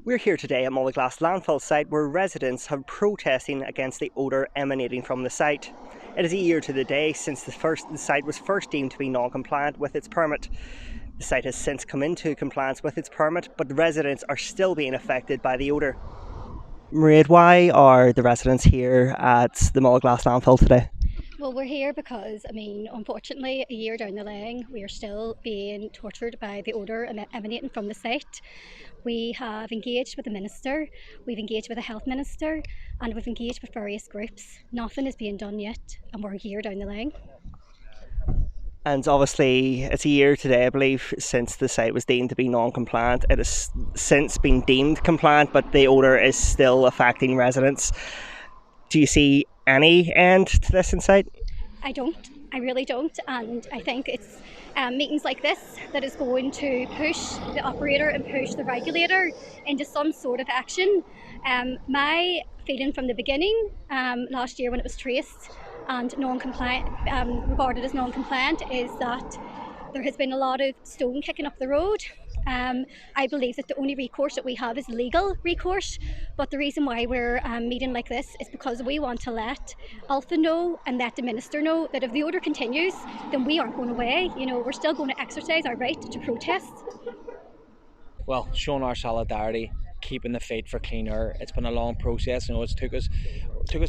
We're here today at Mullaghglass landfill site where residents have protesting against the odour emanating from the site. It is a year to the day since the site was first deemed to be non-compliant with its permit. The site has since come into compliance with its permit, but the residents are still being affected by the odour. Mairead, why are the residents here at the Mullaghglass landfill today? Well, we're here because, unfortunately, a year down the line, we are still being tortured by the odour emanating from the site. We have engaged with the minister, we've engaged with the health minister, and we've engaged with various groups. Nothing is being done yet, and we're a year down the line. And obviously, it's a year today, I believe, since the site was deemed to be non-compliant. It has since been deemed compliant, but the odour is still affecting residents. Do you see any end to this in sight? I don't. I really don't. And I think it's meetings like this that is going to push the operator and push the regulator into some sort of action. My feeling from the beginning, last year when it was traced and non-compliant, regarded as non-compliant, is that there has been a lot of stone kicking up the road. I believe that the only recourse that we have is legal recourse, but the reason why we're meeting like this is because we want to let Alpha know and let the minister know that if the odour continues, then we aren't going away. We're still going to exercise our right to protest. Well, showing our solidarity, keeping the fight for clean air. It's been a long process. It took us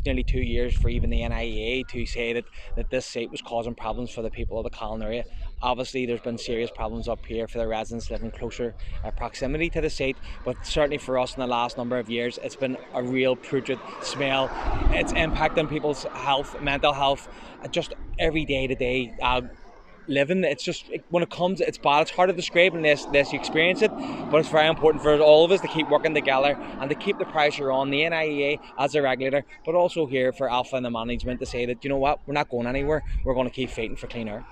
nearly 2 years for even the NIA to say that this site was causing problems for the people of the Callan area. Obviously, there's been serious problems up here for the residents living closer proximity to the site, but certainly for us in the last number of years, it's been a real putrid smell. It's impacting people's health, mental health, just every day to day. Living, it's just when it comes, it's bad. It's hard to describe unless you experience it, but it's very important for all of us to keep working together and to keep the pressure on the NIEA as a regulator, but also here for Alpha and the management to say that, you know what, we're not going anywhere, we're going to keep fighting for clean air.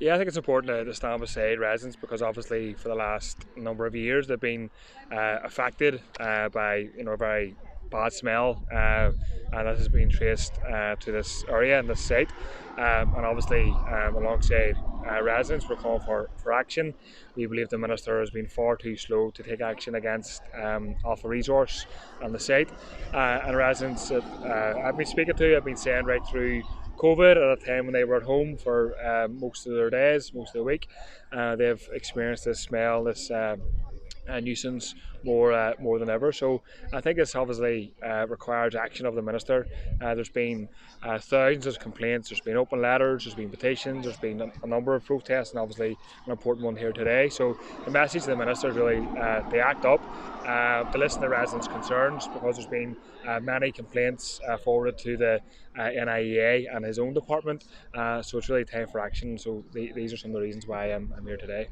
Yeah, I think it's important to stand beside residents because obviously for the last number of years they've been affected by a very bad smell, and this has been traced to this area and this site, and obviously alongside residents we're calling for action. We believe the minister has been far too slow to take action against Alpha Resource and the site, and residents that I've been speaking to have been saying right through COVID, at a time when they were at home for most of their days, most of the week, they've experienced this smell, this nuisance more than ever. So I think this obviously requires action of the minister. There's been thousands of complaints, there's been open letters, there's been petitions, there's been a number of protests, and obviously an important one here today. So the message to the minister is really to act up, to listen to residents' concerns, because there's been many complaints forwarded to the NIEA and his own department. So it's really time for action. So these are some of the reasons why I'm here today.